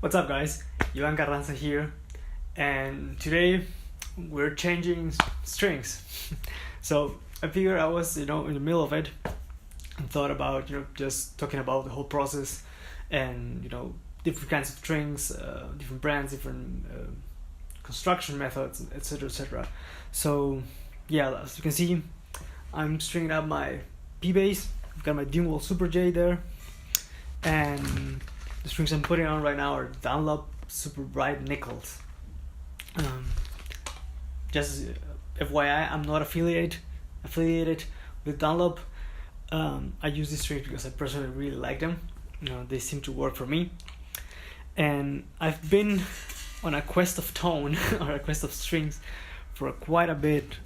What's up, guys? Ivan here, and today we're changing strings. So I figured I was, in the middle of it, and thought about, just talking about the whole process, and different kinds of strings, different brands, different construction methods, etc., etc. So yeah, as you can see, I'm stringing up my P bass. I've got my Dingwall Super J there, and the strings I'm putting on right now are Dunlop Super Bright Nickels. Just FYI, I'm not affiliated with Dunlop. I use these strings because I personally really like them. They seem to work for me. And I've been on a quest of tone or a quest of strings for quite a bit.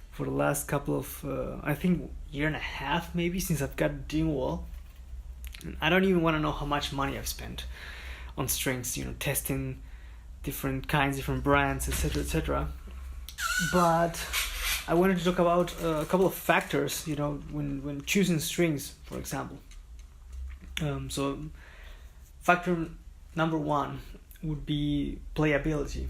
For the last couple of, I think, year and a half maybe, since I've got Dingwall. I don't even want to know how much money I've spent on strings, testing different kinds, different brands, etc., etc. But I wanted to talk about a couple of factors, when choosing strings, for example. So factor number one would be playability.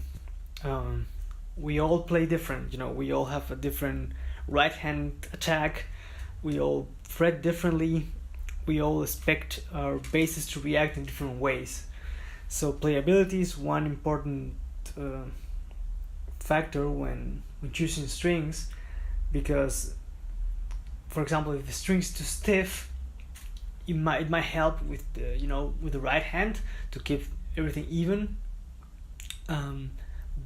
We all play different, we all have a different right hand attack, we all fret differently, we all expect our basses to react in different ways. So playability is one important factor when choosing strings, because, for example, if the string is too stiff, it might help with the right hand to keep everything even.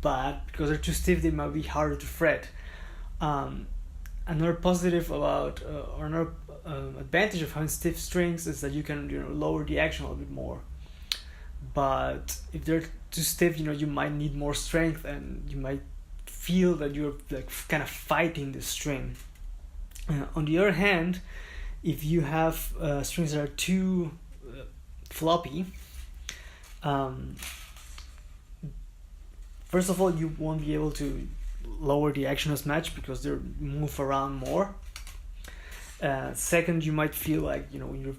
But because they're too stiff, they might be harder to fret. Another positive about or another advantage of having stiff strings is that you can lower the action a little bit more. But if they're too stiff, you might need more strength, and you might feel that you're like kind of fighting the string. On the other hand, if you have strings that are too floppy, first of all, you won't be able to lower the action as much because they move around more. Second, you might feel like when you're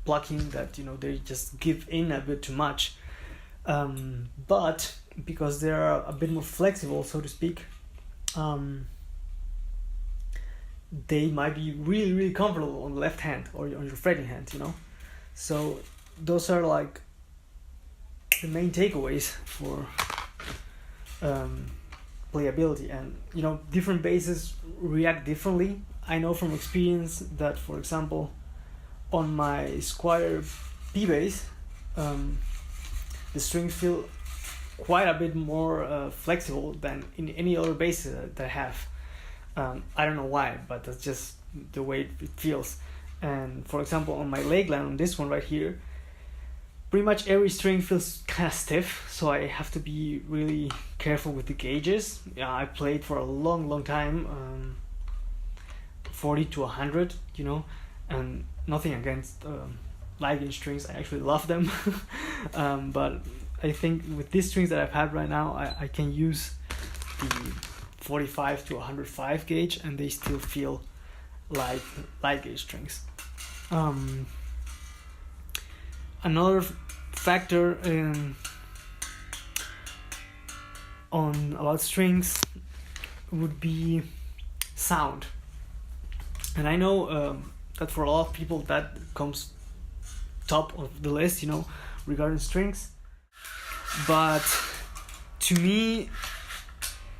plucking that they just give in a bit too much. But because they are a bit more flexible, so to speak, they might be really, really comfortable on the left hand or on your fretting hand. So those are like the main takeaways for playability. And different basses react differently. I know from experience that, for example, on my Squire P bass, the strings feel quite a bit more flexible than in any other bass that I have. I don't know why, but that's just the way it feels. And for example, on my Lakeland, on this one right here, pretty much every string feels kind of stiff, so I have to be really careful with the gauges. I played for a long time, 40 to 100, and nothing against live gauge strings. I actually love them. But I think with these strings that I've had right now, I can use the 45 to 105 gauge, and they still feel like live gauge strings. Another factor about strings would be sound. And I know that for a lot of people that comes top of the list, regarding strings. But to me,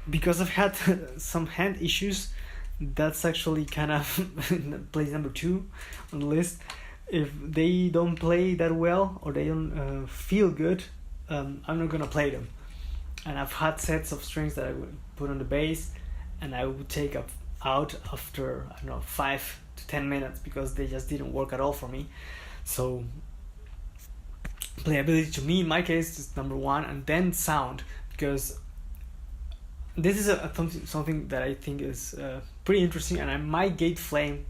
because I've had some hand issues, that's actually kind of place number 2 on the list. If they don't play that well or they don't feel good, I'm not gonna play them. And I've had sets of strings that I would put on the bass, and I would take out after 5 to 10 minutes because they just didn't work at all for me. So playability to me, in my case, is number 1, and then sound, because this is something that I think is pretty interesting, and I might get flamed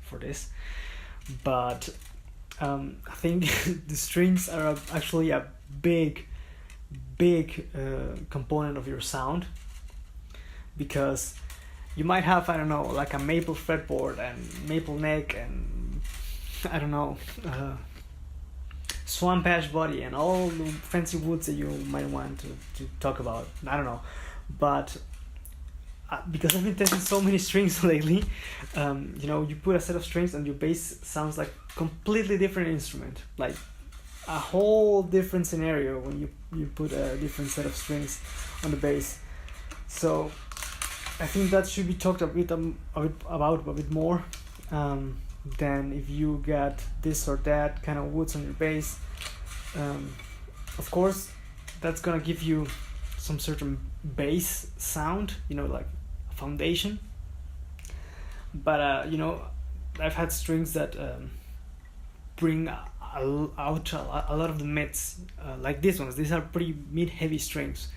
for this, but I think the strings are actually a big component of your sound, because you might have, like a maple fretboard and maple neck and swamp ash body and all the fancy woods that you might want to talk about. I don't know, but because I've been testing so many strings lately, you know, you put a set of strings and your bass sounds like completely different instrument, like a whole different scenario when you put a different set of strings on the bass. So I think that should be talked about a bit more than if you got this or that kind of woods on your bass. Of course, that's gonna give you some certain bass sound, you know, like a foundation. But you know, I've had strings that bring out a lot of the mids, like these ones. These are pretty mid-heavy strings.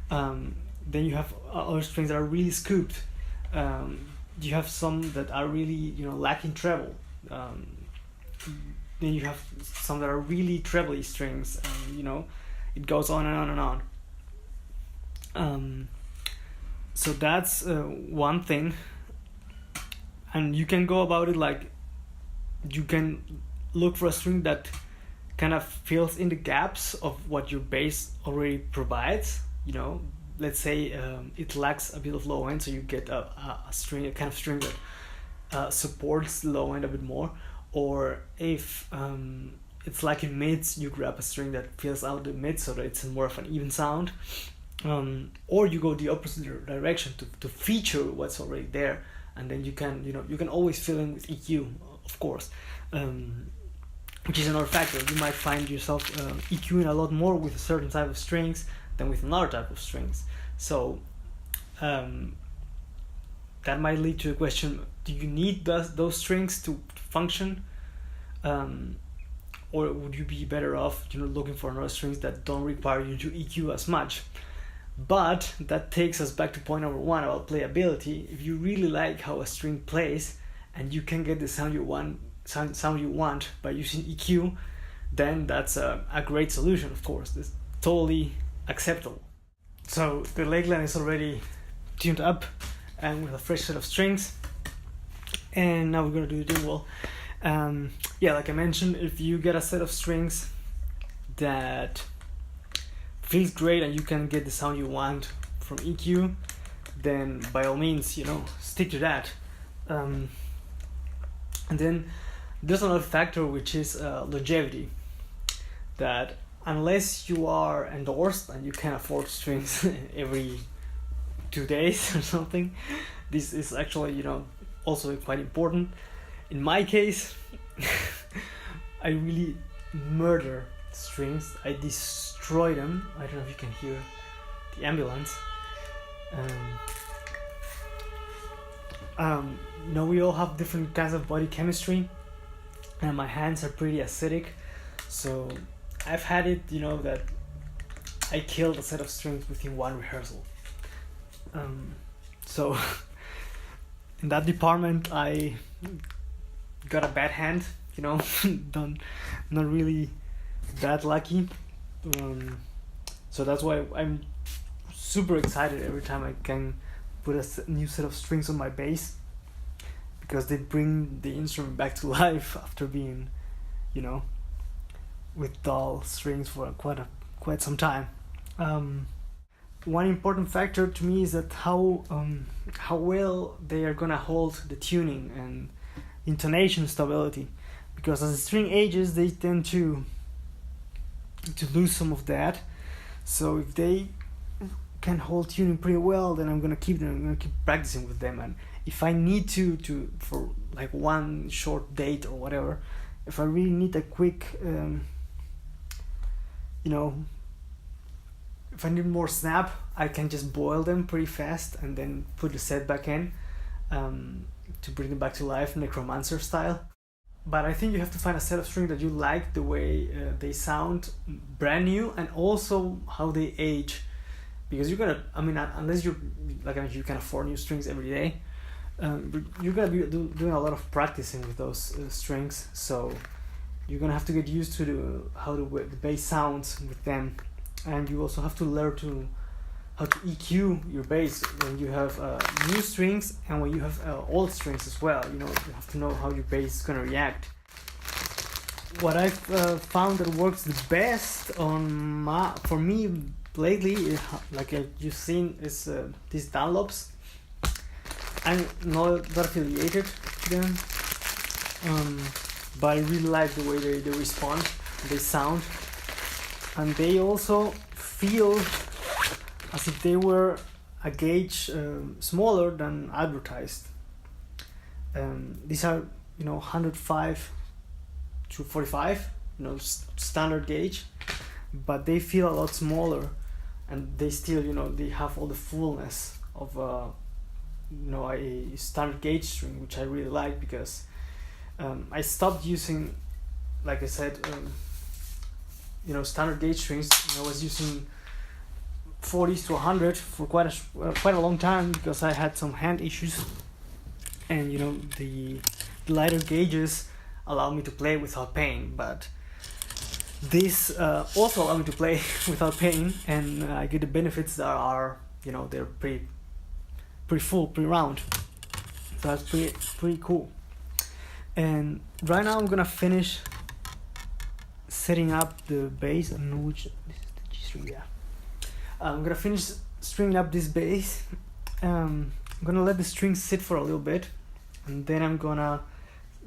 Then you have other strings that are really scooped. You have some that are really, you know, lacking treble. Then you have some that are really trebly strings, and you know, it goes on and on and on. So that's one thing, and you can go about it like you can look for a string that kind of fills in the gaps of what your bass already provides. You know, let's say it lacks a bit of low end, so you get a kind of string that supports the low end a bit more. Or if it's like in mids, you grab a string that fills out the mids so that it's more of an even sound. Or you go the opposite direction to feature what's already there, and then you can always fill in with EQ, of course, which is another factor. You might find yourself EQing a lot more with a certain type of strings than with another type of strings. So that might lead to a question: do you need those strings to function, or would you be better off, you know, looking for another strings that don't require you to EQ as much? But that takes us back to point number one about playability. If you really like how a string plays and you can get the sound you want by using EQ, then that's a great solution. Of course, it's totally acceptable. So the Lakeland is already tuned up and with a fresh set of strings, and now we're gonna do the Dingwall. Yeah, like I mentioned, if you get a set of strings that feels great and you can get the sound you want from EQ, then by all means, you know, stick to that. And then there's another factor, which is longevity. That unless you are endorsed and you can afford strings every 2 days or something, this is actually, you know, also quite important. In my case, I really murder strings. I destroy them. I don't know if you can hear the ambulance. You know, we all have different kinds of body chemistry, and my hands are pretty acidic, so I've had it, you know, that I killed a set of strings within one rehearsal. So in that department, I got a bad hand, you know, not really that lucky. So that's why I'm super excited every time I can put a new set of strings on my bass, because they bring the instrument back to life after being, you know, with dull strings for quite some time. One important factor to me is that how well they are gonna hold the tuning and intonation stability, because as the string ages, they tend to lose some of that. So if they can hold tuning pretty well, then I'm gonna keep practicing with them. And if I need to for like one short date or whatever, if I really need a quick you know, if I need more snap, I can just boil them pretty fast and then put the set back in to bring them back to life, necromancer style. But I think you have to find a set of strings that you like the way they sound brand new, and also how they age, because you're gonna, I mean, unless you're like, I mean, you can afford new strings every day, you're gonna be doing a lot of practicing with those strings. So you're gonna have to get used to how the bass sounds with them, and you also have to learn how to EQ your bass when you have new strings and when you have old strings as well. You know, you have to know how your bass is gonna react. what I've found that works the best for me lately, like you've seen, is these Dunlops. I'm not affiliated to them, but I really like the way they respond, they sound, and they also feel as if they were a gauge smaller than advertised. These are 105 to 45, standard gauge, but they feel a lot smaller, and they still they have all the fullness of a standard gauge string, which I really like, because I stopped using, like I said, standard gauge strings. I was using 40s to 100 for quite a long time, because I had some hand issues, and the lighter gauges allow me to play without pain, but this also allow me to play without pain, and I get the benefits that are they're pretty full, pretty round, so that's pretty cool. And right now I'm gonna finish setting up the bass. I don't know which, this is the G string, yeah. I'm gonna finish stringing up this bass. I'm gonna let the strings sit for a little bit, and then I'm gonna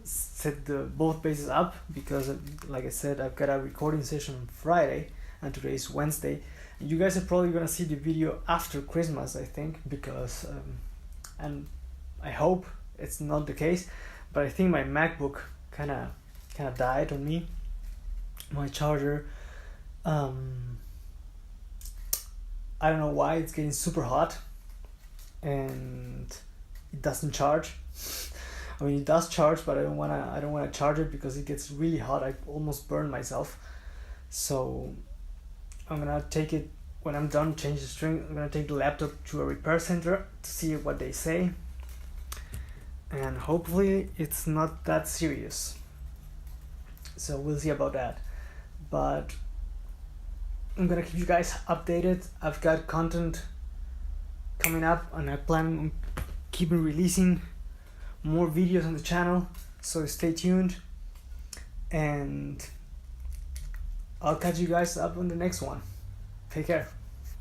set both basses up, because like I said, I've got a recording session on Friday, and today is Wednesday. You guys are probably gonna see the video after Christmas, I think, because and I hope it's not the case, but I think my MacBook kind of died on me. My charger, I don't know why, it's getting super hot and it doesn't charge. I mean, it does charge, but I don't wanna charge it because it gets really hot. I almost burned myself. So I'm gonna take it, when I'm done change the string, I'm gonna take the laptop to a repair center to see what they say, and hopefully it's not that serious. So we'll see about that. But I'm gonna keep you guys updated. I've got content coming up, and I plan on keeping releasing more videos on the channel, so stay tuned, and I'll catch you guys up on the next one. Take care.